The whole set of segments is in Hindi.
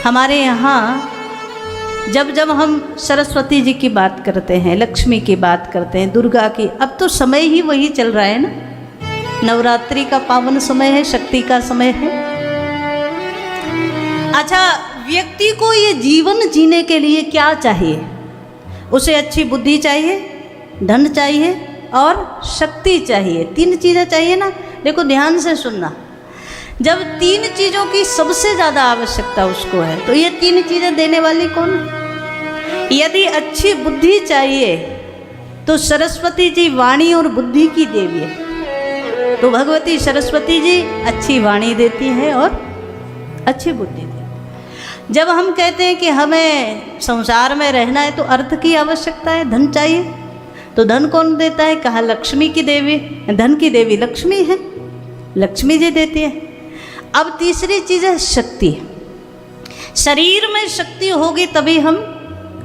हमारे यहाँ जब जब हम सरस्वती जी की बात करते हैं, लक्ष्मी की बात करते हैं, दुर्गा की, अब तो समय ही वही चल रहा है ना। नवरात्रि का पावन समय है, शक्ति का समय है। अच्छा, व्यक्ति को ये जीवन जीने के लिए क्या चाहिए? उसे अच्छी बुद्धि चाहिए, धन चाहिए और शक्ति चाहिए। 3 चीज़ें चाहिए ना। देखो ध्यान से सुनना, जब 3 चीज़ों की सबसे ज़्यादा आवश्यकता उसको है, तो ये 3 चीज़ें देने वाली कौन है? यदि अच्छी बुद्धि चाहिए तो सरस्वती जी वाणी और बुद्धि की देवी है। तो भगवती सरस्वती जी अच्छी वाणी देती है और अच्छी बुद्धि देती है। जब हम कहते हैं कि हमें संसार में रहना है तो अर्थ की आवश्यकता है, धन चाहिए, तो धन कौन देता है? कहा लक्ष्मी की देवी, धन की देवी लक्ष्मी है, लक्ष्मी जी देती है। अब तीसरी चीज़ है शक्ति। शरीर में शक्ति होगी तभी हम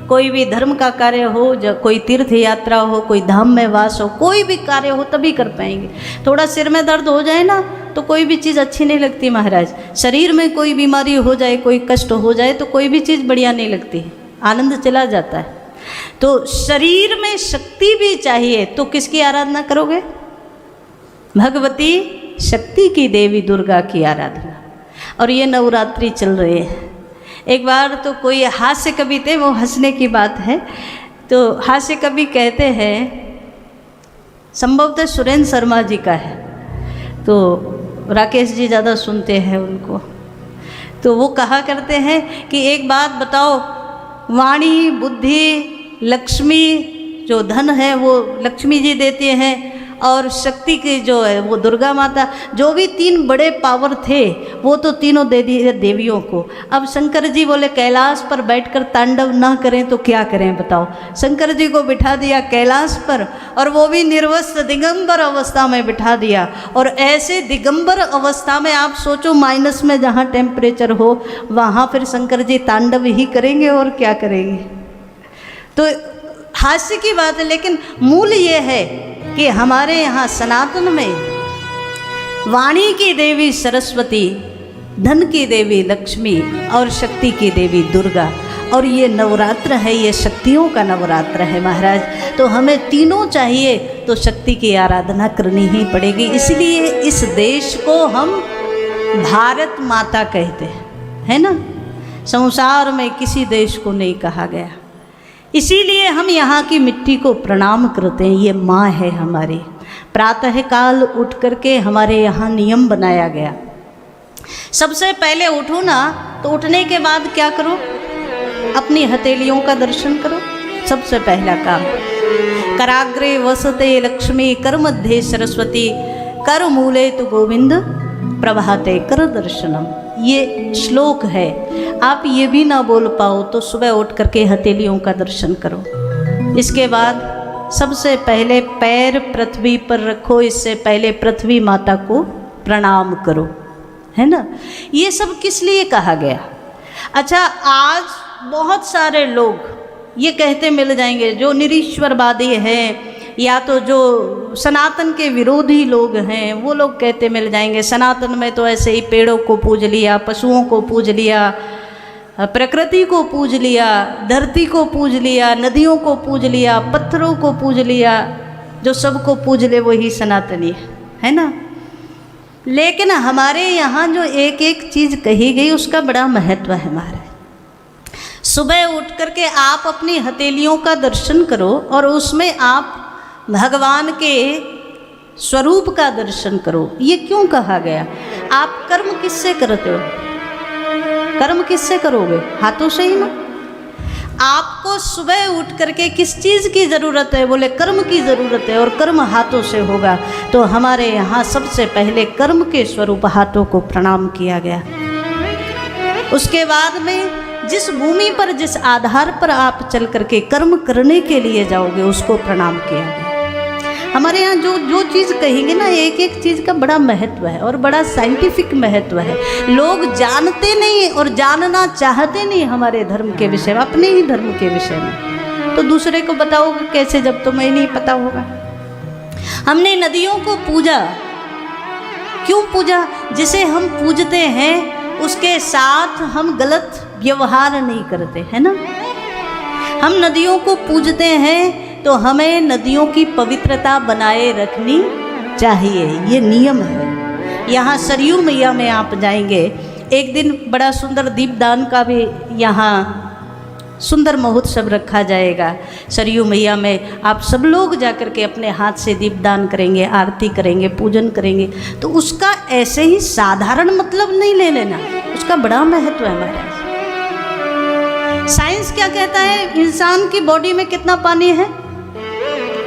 कोई भी धर्म का कार्य हो, कोई तीर्थ यात्रा हो, कोई धाम में वास हो, कोई भी कार्य हो तभी कर पाएंगे। थोड़ा सिर में दर्द हो जाए ना तो कोई भी चीज़ अच्छी नहीं लगती महाराज। शरीर में कोई बीमारी हो जाए, कोई कष्ट हो जाए तो कोई भी चीज़ बढ़िया नहीं लगती, आनंद चला जाता है। तो शरीर में शक्ति भी चाहिए, तो किसकी आराधना करोगे? भगवती शक्ति की देवी दुर्गा की आराधना। और ये नवरात्रि चल रही है। एक बार तो कोई हास्य कवि थे, वो हंसने की बात है, तो हास्य कवि कहते हैं, संभवतः सुरेंद्र शर्मा जी का है, तो राकेश जी ज़्यादा सुनते हैं उनको, तो वो कहा करते हैं कि एक बात बताओ, वाणी, बुद्धि, लक्ष्मी, जो धन है वो लक्ष्मी जी देते हैं और शक्ति की जो है वो दुर्गा माता। जो भी 3 बड़े पावर थे वो तो तीनों दे दिए देवियों को। अब शंकर जी बोले कैलाश पर बैठकर तांडव ना करें तो क्या करें बताओ। शंकर जी को बिठा दिया कैलाश पर, और वो भी निर्वस्त्र दिगंबर अवस्था में बिठा दिया। और ऐसे दिगंबर अवस्था में आप सोचो, माइनस में जहाँ टेम्परेचर हो वहाँ फिर शंकर जी तांडव ही करेंगे और क्या करेंगे। तो हास्य की बात है, लेकिन मूल ये है कि हमारे यहाँ सनातन में वाणी की देवी सरस्वती, धन की देवी लक्ष्मी और शक्ति की देवी दुर्गा। और ये नवरात्र है, ये शक्तियों का नवरात्र है महाराज। तो हमें तीनों चाहिए, तो शक्ति की आराधना करनी ही पड़ेगी। इसलिए इस देश को हम भारत माता कहते हैं, है ना। संसार में किसी देश को नहीं कहा गया। इसीलिए हम यहाँ की मिट्टी को प्रणाम करते हैं। ये माँ है हमारी। प्रातः काल उठ करके हमारे यहाँ नियम बनाया गया, सबसे पहले उठो ना तो उठने के बाद क्या करो? अपनी हथेलियों का दर्शन करो, सबसे पहला काम। कराग्रे वसते लक्ष्मी, कर मध्य सरस्वती, कर मूले तु गोविंद, प्रभाते कर दर्शनम। ये श्लोक है। आप ये भी ना बोल पाओ तो सुबह उठ करके हथेलियों का दर्शन करो। इसके बाद सबसे पहले पैर पृथ्वी पर रखो, इससे पहले पृथ्वी माता को प्रणाम करो, है ना। ये सब किस लिए कहा गया? अच्छा, आज बहुत सारे लोग ये कहते मिल जाएंगे, जो निरीश्वरवादी हैं या तो जो सनातन के विरोधी लोग हैं, वो लोग कहते मिल जाएंगे सनातन में तो ऐसे ही पेड़ों को पूज लिया, पशुओं को पूज लिया, प्रकृति को पूज लिया, धरती को पूज लिया, नदियों को पूज लिया, पत्थरों को पूज लिया। जो सबको पूज ले वही सनातनी है ना। लेकिन हमारे यहाँ जो एक एक चीज़ कही गई उसका बड़ा महत्व है हमारे। सुबह उठ करके आप अपनी हथेलियों का दर्शन करो और उसमें आप भगवान के स्वरूप का दर्शन करो। ये क्यों कहा गया? आप कर्म किससे करते हो? कर्म किससे करोगे? हाथों से ही ना। आपको सुबह उठ करके किस चीज़ की ज़रूरत है? बोले कर्म की ज़रूरत है, और कर्म हाथों से होगा। तो हमारे यहाँ सबसे पहले कर्म के स्वरूप हाथों को प्रणाम किया गया। उसके बाद में जिस भूमि पर, जिस आधार पर आप चल करके कर्म करने के लिए जाओगे उसको प्रणाम किया गया। हमारे यहाँ जो चीज़ कहेंगे ना, एक एक चीज़ का बड़ा महत्व है और बड़ा साइंटिफिक महत्व है। लोग जानते नहीं और जानना चाहते नहीं हमारे धर्म के विषय में, अपने ही धर्म के विषय में। तो दूसरे को बताओगे कैसे जब तुम्हें नहीं पता होगा। हमने नदियों को पूजा, क्यों पूजा? जिसे हम पूजते हैं उसके साथ हम गलत व्यवहार नहीं करते, है ना। हम नदियों को पूजते हैं तो हमें नदियों की पवित्रता बनाए रखनी चाहिए, ये नियम है। यहाँ सरयू मैया में आप जाएंगे, एक दिन बड़ा सुंदर दीपदान का भी यहाँ सुंदर महोत्सव रखा जाएगा। सरयू मैया में आप सब लोग जाकर के अपने हाथ से दीपदान करेंगे, आरती करेंगे, पूजन करेंगे। तो उसका ऐसे ही साधारण मतलब नहीं ले लेना, उसका बड़ा महत्व है महाराज। साइंस क्या कहता है, इंसान की बॉडी में कितना पानी है?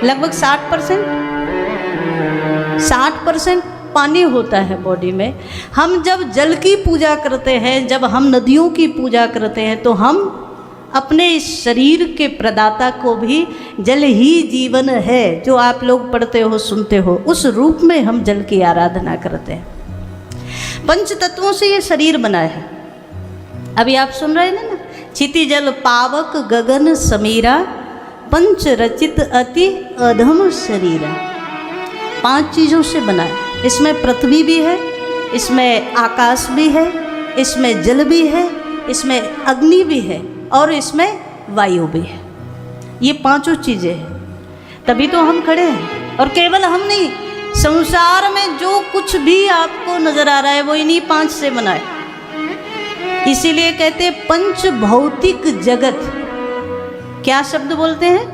लगभग 60% पानी होता है बॉडी में। हम जब जल की पूजा करते हैं, जब हम नदियों की पूजा करते हैं, तो हम अपने इस शरीर के प्रदाता को भी जल ही जीवन है, जो आप लोग पढ़ते हो सुनते हो, उस रूप में हम जल की आराधना करते हैं। पंच तत्वों से ये शरीर बना है। अभी आप सुन रहे हैं ना, क्षिति जल पावक गगन समीरा, पंच रचित अति अधम शरीरा। 5 चीज़ों से बना है। इसमें पृथ्वी भी है, इसमें आकाश भी है, इसमें जल भी है, इसमें अग्नि भी है और इसमें वायु भी है। ये 5 चीज़ें हैं, तभी तो हम खड़े हैं। और केवल हम नहीं, संसार में जो कुछ भी आपको नजर आ रहा है वो इन्हीं 5 से बना है। इसीलिए कहते हैं पंच भौतिक जगत। क्या शब्द बोलते हैं?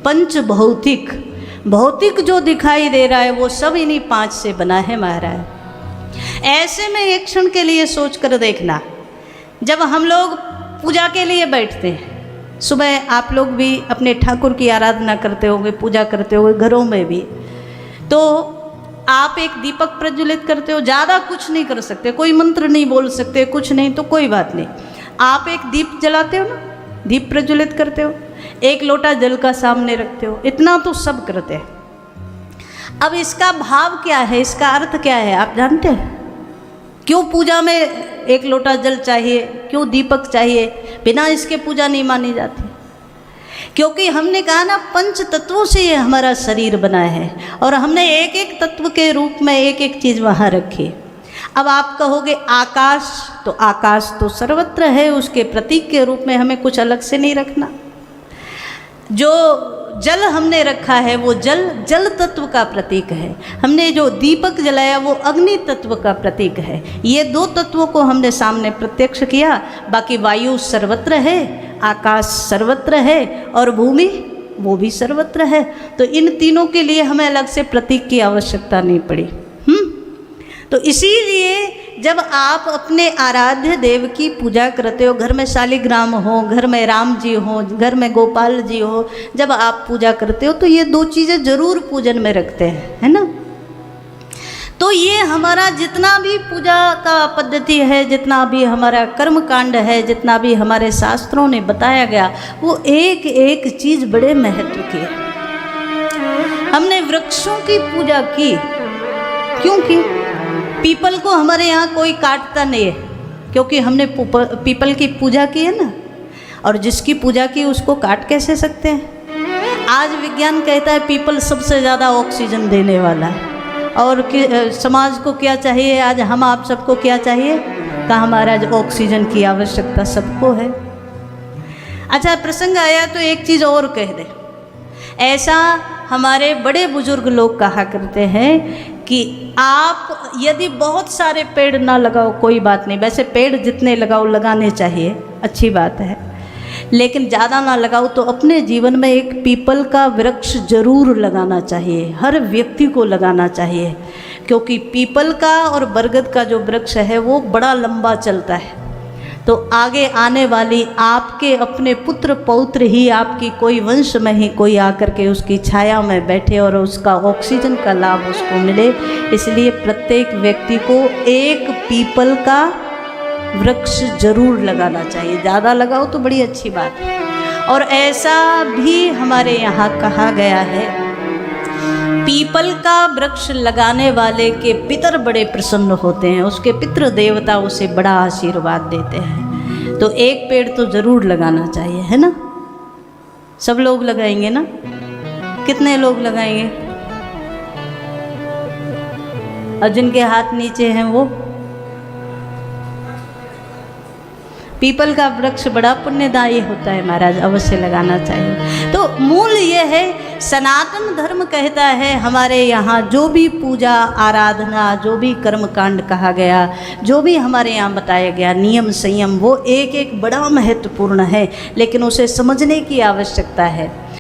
पंच भौतिक। भौतिक जो दिखाई दे रहा है वो सब इन्हीं 5 से बना है महाराज। ऐसे में एक क्षण के लिए सोच कर देखना, जब हम लोग पूजा के लिए बैठते हैं, सुबह आप लोग भी अपने ठाकुर की आराधना करते होंगे, पूजा करते होंगे घरों में भी, तो आप एक दीपक प्रज्वलित करते हो। ज़्यादा कुछ नहीं कर सकते, कोई मंत्र नहीं बोल सकते, कुछ नहीं, तो कोई बात नहीं, आप एक दीप जलाते हो ना, दीप प्रज्वलित करते हो, एक लोटा जल का सामने रखते हो, इतना तो सब करते हैं। अब इसका भाव क्या है, इसका अर्थ क्या है, आप जानते हैं? क्यों पूजा में एक लोटा जल चाहिए, क्यों दीपक चाहिए? बिना इसके पूजा नहीं मानी जाती। क्योंकि हमने कहा ना, पंच तत्वों से ये हमारा शरीर बना है और हमने एक एक तत्व के रूप में एक एक चीज़ वहाँ रखी। अब आप कहोगे आकाश, तो आकाश तो सर्वत्र है, उसके प्रतीक के रूप में हमें कुछ अलग से नहीं रखना। जो जल हमने रखा है वो जल तत्व का प्रतीक है। हमने जो दीपक जलाया वो अग्नि तत्व का प्रतीक है। ये 2 तत्वों को हमने सामने प्रत्यक्ष किया। बाकी वायु सर्वत्र है, आकाश सर्वत्र है और भूमि वो भी सर्वत्र है। तो इन तीनों के लिए हमें अलग से प्रतीक की आवश्यकता नहीं पड़ी। तो इसीलिए जब आप अपने आराध्य देव की पूजा करते हो, घर में शालिग्राम हो, घर में राम जी हो, घर में गोपाल जी हो, जब आप पूजा करते हो तो ये 2 चीज़ें जरूर पूजन में रखते हैं, है ना। तो ये हमारा जितना भी पूजा का पद्धति है, जितना भी हमारा कर्म कांड है, जितना भी हमारे शास्त्रों ने बताया गया, वो एक एक चीज़ बड़े महत्व की है। हमने वृक्षों की पूजा की, क्योंकि पीपल को हमारे यहाँ कोई काटता नहीं है, क्योंकि हमने पीपल की पूजा की है ना। और जिसकी पूजा की उसको काट कैसे सकते हैं? आज विज्ञान कहता है पीपल सबसे ज़्यादा ऑक्सीजन देने वाला है। और समाज को क्या चाहिए, आज हम आप सबको क्या चाहिए? का हमारा ऑक्सीजन की आवश्यकता सबको है। अच्छा, प्रसंग आया तो एक चीज़ और कह दे। ऐसा हमारे बड़े बुजुर्ग लोग कहा करते हैं कि आप यदि बहुत सारे पेड़ ना लगाओ कोई बात नहीं, वैसे पेड़ जितने लगाओ लगाने चाहिए, अच्छी बात है, लेकिन ज़्यादा ना लगाओ तो अपने जीवन में एक पीपल का वृक्ष जरूर लगाना चाहिए, हर व्यक्ति को लगाना चाहिए। क्योंकि पीपल का और बरगद का जो वृक्ष है वो बड़ा लंबा चलता है। तो आगे आने वाली आपके अपने पुत्र पौत्र ही आपकी कोई वंश में ही कोई आकर के उसकी छाया में बैठे और उसका ऑक्सीजन का लाभ उसको मिले। इसलिए प्रत्येक व्यक्ति को एक पीपल का वृक्ष जरूर लगाना चाहिए। ज़्यादा लगाओ तो बड़ी अच्छी बात है। और ऐसा भी हमारे यहाँ कहा गया है, पीपल का वृक्ष लगाने वाले के पितर बड़े प्रसन्न होते हैं, उसके पितृ देवता उसे बड़ा आशीर्वाद देते हैं। तो एक पेड़ तो ज़रूर लगाना चाहिए, है ना। सब लोग लगाएंगे ना? कितने लोग लगाएंगे? और जिनके हाथ नीचे हैं वो पीपल का वृक्ष बड़ा पुण्यदायी होता है महाराज, अवश्य लगाना चाहिए। तो मूल ये है, सनातन धर्म कहता है हमारे यहाँ जो भी पूजा आराधना, जो भी कर्म कांड कहा गया, जो भी हमारे यहाँ बताया गया नियम संयम, वो एक एक बड़ा महत्वपूर्ण है, लेकिन उसे समझने की आवश्यकता है।